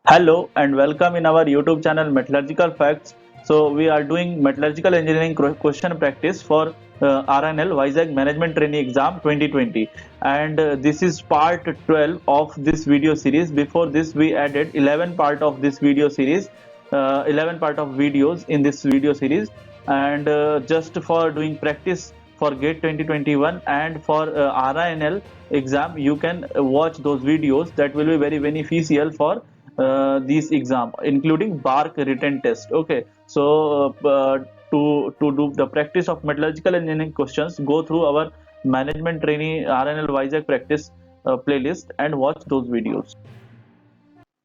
Hello and welcome in our YouTube channel Metallurgical Facts. So we are doing metallurgical engineering question practice for RNL Vizag Management Trainee Exam 2020, and this is part 12 of this video series. Before this we added 11 part of this video series, 11 part of videos in this video series, and just for doing practice for GATE 2021 and for RINL exam, you can watch those videos. That will be very beneficial for these exam, including BARC written test. Okay, so to do the practice of metallurgical engineering questions, go through our management trainee RNL Vizag practice playlist and watch those videos.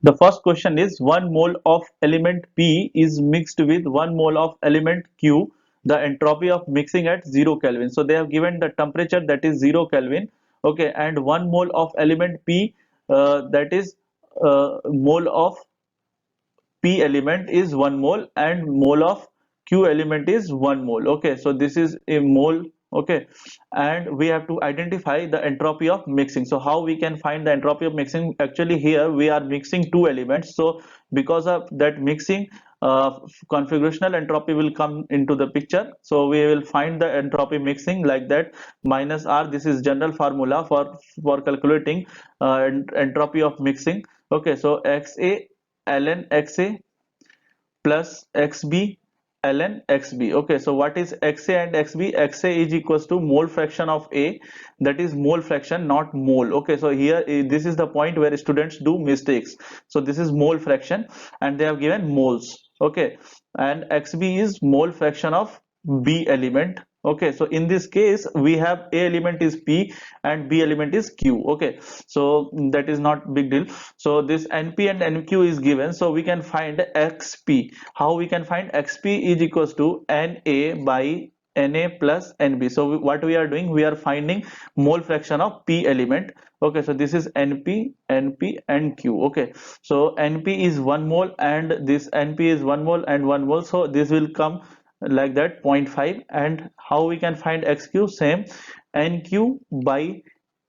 The first question is 1 mole of element P is mixed with 1 mole of element Q. The entropy of mixing at 0 Kelvin. So they have given the temperature, that is 0 Kelvin. Okay, and 1 mole of element P, that is mole of P element is 1 mole and mole of Q element is 1 mole. Okay, so this is a mole. Okay, and we have to identify the entropy of mixing. So how we can find the entropy of mixing? Actually here we are mixing two elements, so because of that mixing, configurational entropy will come into the picture. So we will find the entropy mixing like that, minus R. This is general formula for calculating entropy of mixing. Okay, so XA ln XA plus XB ln XB. Okay, so what is XA and XB? XA is equals to mole fraction of A, that is mole fraction, not mole. Okay, so here this is the point where students do mistakes. So this is mole fraction and they have given moles. Okay, and XB is mole fraction of B element. Okay, so in this case we have A element is P and B element is Q. Okay, so that is not big deal. So this NP and NQ is given, so we can find XP. How we can find XP is equals to Na by Na plus Nb. So what we are doing, we are finding mole fraction of P element. Okay, so this is Np, Np and Q. Okay, so Np is 1 mole and this Np is 1 mole and 1 mole, so this will come like that, 0.5. And how we can find Xq? Same, Nq by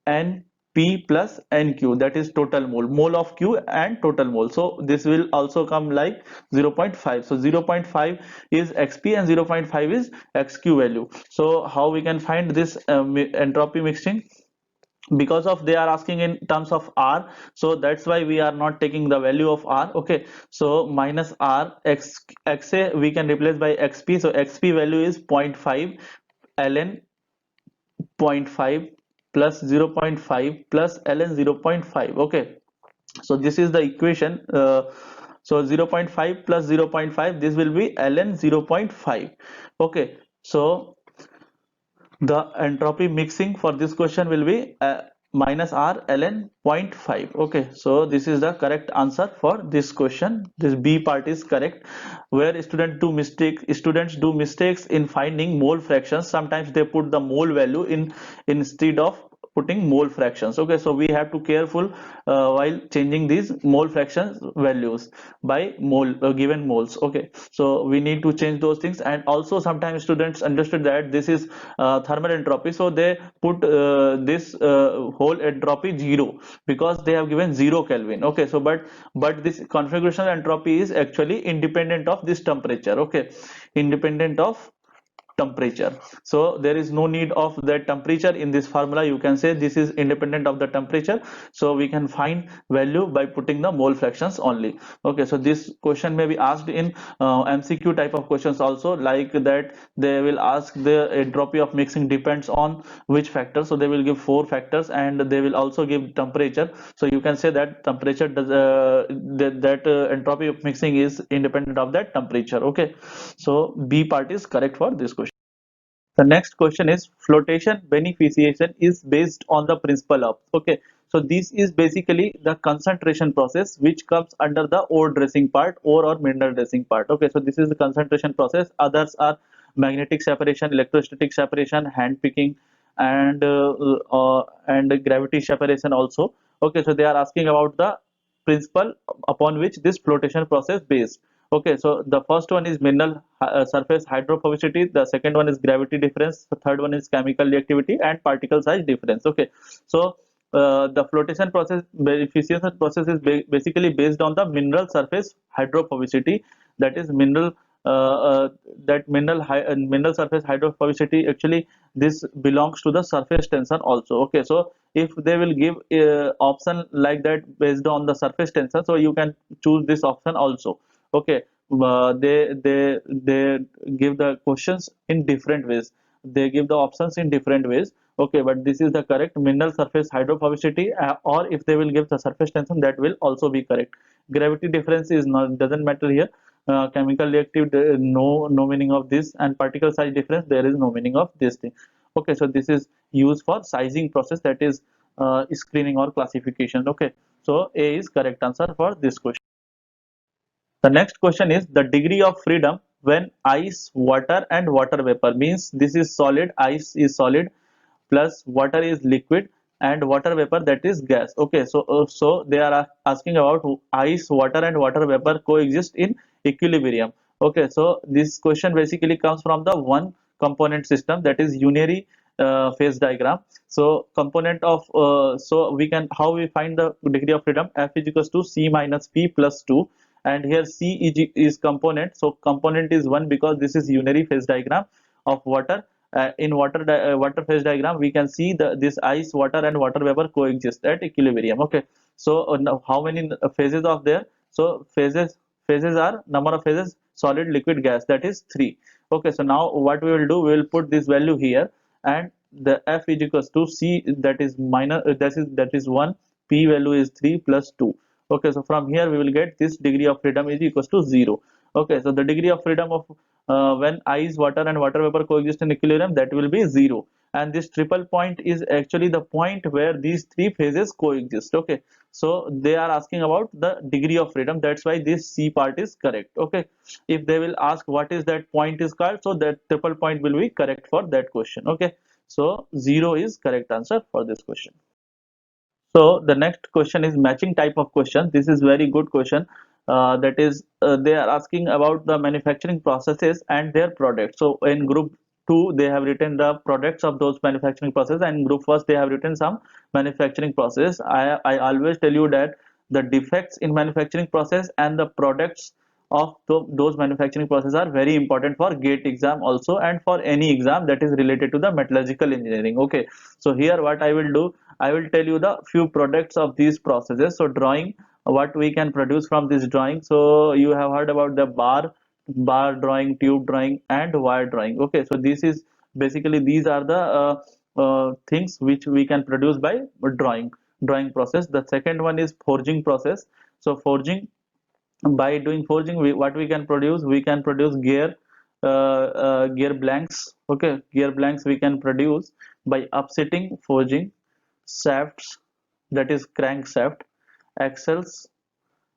Np plus Nq, that is total mole of Q and total mole. So this will also come like 0.5. So 0.5 is Xp and 0.5 is Xq value. So how we can find this entropy mixing? Because of they are asking in terms of R, so that's why we are not taking the value of R. Okay, so minus R, XA we can replace by XP. So XP value is 0.5 ln 0.5 plus 0.5 plus ln 0.5. Okay, so this is the equation. So 0.5 plus 0.5, this will be ln 0.5. Okay, so the entropy mixing for this question will be minus R ln 0.5. Okay, so this is the correct answer for this question. This B part is correct. Where students do mistakes in finding mole fractions. Sometimes they put the mole value in instead of putting mole fractions. Okay, so we have to careful while changing these mole fractions values by mole given moles. Okay, so we need to change those things. And also sometimes students understood that this is thermal entropy, so they put this whole entropy 0 because they have given 0 Kelvin. Okay, so but this configurational entropy is actually independent of this temperature. Okay, independent of temperature, so there is no need of that temperature in this formula. You can say this is independent of the temperature, so we can find value by putting the mole fractions only. Okay, so this question may be asked in MCQ type of questions also, like that they will ask the entropy of mixing depends on which factor. So they will give 4 factors and they will also give temperature. So you can say that temperature does entropy of mixing is independent of that temperature. Okay, so B part is correct for this question. The next question is flotation beneficiation is based on the principle of. Okay, so this is basically the concentration process which comes under the ore dressing part, ore or mineral dressing part. Okay, so this is the concentration process. Others are magnetic separation, electrostatic separation, hand picking, and gravity separation also. Okay, so they are asking about the principle upon which this flotation process based. Okay, so the first one is mineral surface hydrophobicity, the second one is gravity difference, the third one is chemical reactivity and particle size difference. Okay, so the flotation process, beneficiation process is basically based on the mineral surface hydrophobicity. That is mineral that mineral surface hydrophobicity, actually this belongs to the surface tension also. Okay, so if they will give option like that based on the surface tension, so you can choose this option also. Okay, they give the questions in different ways, they give the options in different ways. Okay, but this is the correct mineral surface hydrophobicity, or if they will give the surface tension, that will also be correct. Gravity difference is not, doesn't matter here. Chemical reactive, no meaning of this, and particle size difference, there is no meaning of this thing. Okay, so this is used for sizing process, that is screening or classification. Okay, so A is correct answer for this question. The next question is the degree of freedom when ice, water and water vapor, means this is solid, ice is solid, plus water is liquid, and water vapor, that is gas. Okay, so they are asking about ice, water and water vapor coexist in equilibrium. Okay, so this question basically comes from the one component system, that is unary phase diagram. So component of so we can, how we find the degree of freedom, F is equals to C minus P plus 2, and here C is component, so component is 1 because this is unary phase diagram of water. In water phase diagram, we can see this ice, water and water vapor coexist at equilibrium. Okay, so now how many phases of there? So phases are number of phases, solid, liquid, gas, that is 3. Okay, so now what we will do, we will put this value here, and the F is equals to C, that is minus that is 1, P value is 3 plus 2. Okay, so from here we will get this degree of freedom is equals to 0. Okay, so the degree of freedom of when ice, water and water vapor coexist in equilibrium, that will be 0, and this triple point is actually the point where these three phases coexist. Okay, so they are asking about the degree of freedom, that's why this C part is correct. Okay, if they will ask what is that point is called, so that triple point will be correct for that question. Okay, so 0 is correct answer for this question. So the next question is matching type of question. This is very good question. That is, they are asking about the manufacturing processes and their products. So in group 2, they have written the products of those manufacturing process, and group first they have written some manufacturing process. I always tell you that the defects in manufacturing process and the products of those manufacturing processes are very important for GATE exam also, and for any exam that is related to the metallurgical engineering. Okay, so here what I will do, I will tell you the few products of these processes. So drawing, what we can produce from this drawing. So you have heard about the bar drawing, tube drawing and wire drawing. Okay, so this is basically, these are the things which we can produce by drawing process. The second one is forging process. So forging, by doing forging, what we can produce gear blanks. Okay, gear blanks we can produce by upsetting, forging shafts, that is crankshaft, axles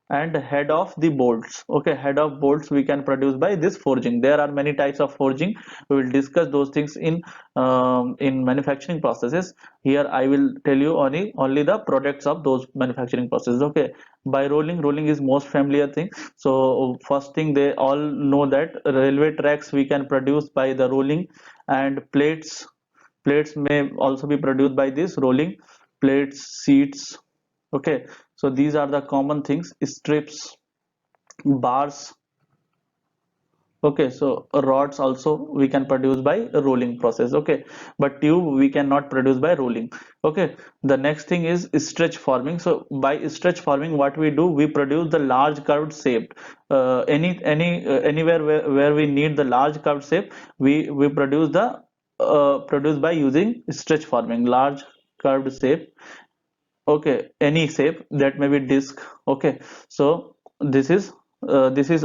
and head of the bolts. Okay, head of bolts we can produce by this forging. There are many types of forging, we will discuss those things in manufacturing processes. Here I will tell you only the products of those manufacturing processes. Okay, by rolling is most familiar thing. So first thing, they all know that railway tracks we can produce by the rolling, and plates may also be produced by this rolling, plates, seats. Okay, so these are the common things. Strips, bars. Okay, so rods also we can produce by rolling process. Okay, but tube we cannot produce by rolling. Okay, the next thing is stretch forming. So by stretch forming, what we do, we produce the large curved shape. Anywhere where we need the large curved shape, we produce by using stretch forming, large curved shape. Okay, any shape, that may be disc. Okay, so this is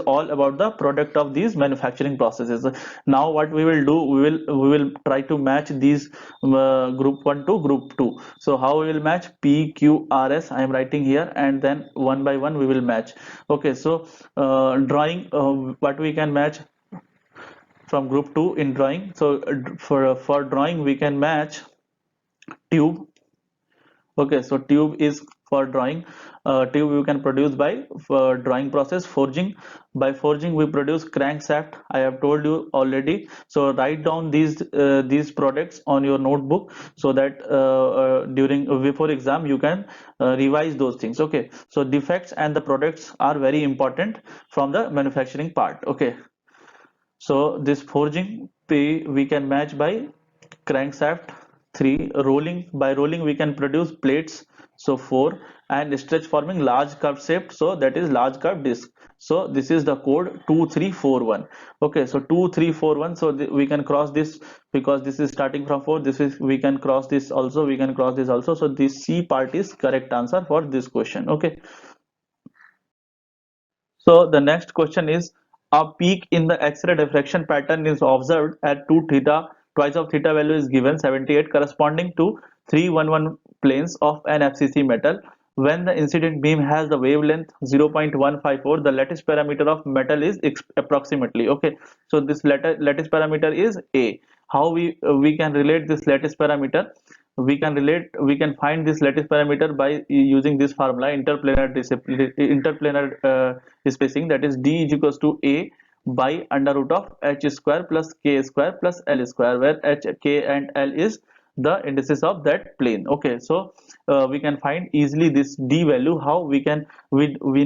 all about the product of these manufacturing processes. Now what we will do, we will try to match these group 1 to group 2. So how we will match? P, Q, R, S I am writing here, and then one by one we will match. Okay, so drawing, what we can match from group 2 in drawing. So for drawing we can match tube. Okay, so tube is for drawing. Tube we can produce by drawing process. Forging, by forging we produce crankshaft. I have told you already. So write down these products on your notebook, so that during before exam you can revise those things. Okay, so defects and the products are very important from the manufacturing part. Okay, so this forging we can match by crankshaft. 3, rolling, by rolling we can produce plates. So 4, and stretch, forming large curved shape, so that is large curved disc. So this is the code 2341. Okay, so 2341, so we can cross this because this is starting from 4. This is, we can cross this also, we can cross this also. So this C part is correct answer for this question. Okay, so the next question is, a peak in the X-ray diffraction pattern is observed at 2 theta, twice of theta value is given 78, corresponding to 311 planes of an FCC metal. When the incident beam has the wavelength 0.154, the lattice parameter of metal is approximately. Okay, so this lattice parameter is A. How we can relate this lattice parameter? We can find this lattice parameter by using this formula, interplanar spacing, that is d is equals to a by under root of h square plus k square plus l square, where h, k and l is the indices of that plane. Okay, so we can find easily this d value. How we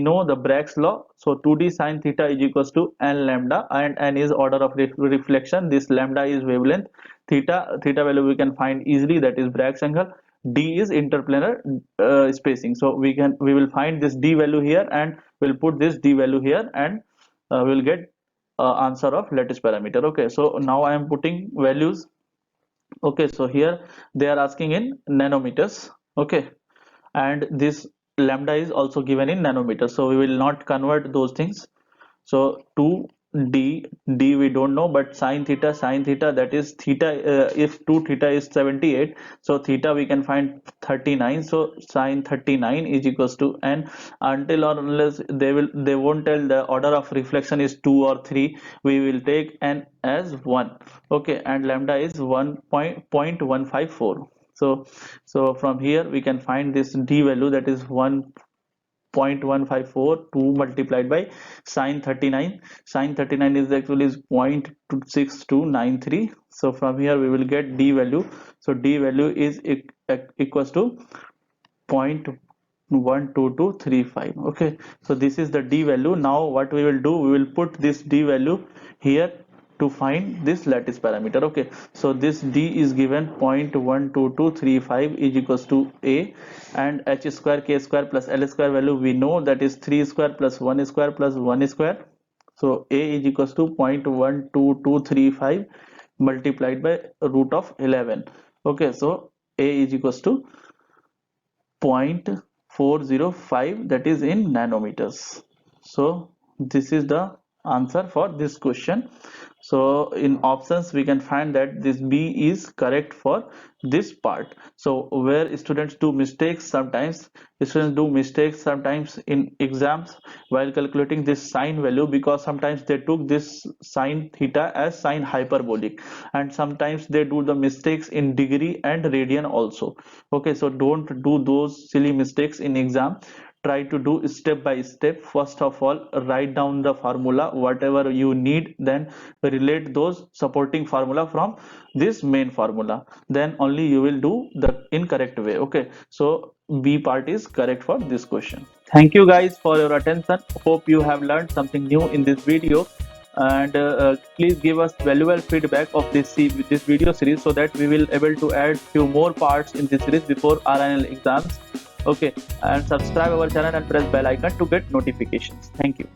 know the Bragg's law. So 2d sine theta is equals to n lambda, and n is order of reflection, this lambda is wavelength, theta value we can find easily, that is Bragg's angle, d is interplanar spacing. So we will find this d value here, and we'll put this d value here, and we'll get answer of lattice parameter. Okay, so now I am putting values. Okay, so here they are asking in nanometers. Okay, and this lambda is also given in nanometers, so we will not convert those things. So 2d we don't know, but sine theta, that is theta, if 2 theta is 78, so theta we can find 39, so sine 39 is equals to n. Until or unless they won't tell the order of reflection is 2 or 3, we will take n as 1. Okay, and lambda is 1.154. So from here we can find this d value, that is 1.154, 2 multiplied by sine 39. Sine 39 is actually 0.6293. So from here we will get d value. So d value is equals to 0.12235. Okay, so this is the d value. Now what we will do, we will put this d value here to find this lattice parameter. Okay, so this d is given 0.12235 is equals to a, and h square, k square plus l square value we know, that is 3 square plus 1 square plus 1 square. So a is equals to 0.12235 multiplied by root of 11. Okay, so a is equals to 0.405, that is in nanometers. So this is the answer for this question. So in options we can find that this B is correct for this part. So where students do mistakes, sometimes in exams while calculating this sine value, because sometimes they took this sine theta as sine hyperbolic, and sometimes they do the mistakes in degree and radian also. Okay, so don't do those silly mistakes in exam. Try to do step by step. First of all, write down the formula whatever you need, then relate those supporting formula from this main formula, then only you will do the incorrect way. Okay, so B part is correct for this question. Thank you guys for your attention. Hope you have learned something new in this video, and please give us valuable feedback of this video series, so that we will able to add few more parts in this series before RNL exams. Okay, and subscribe our channel and press bell icon to get notifications. Thank you.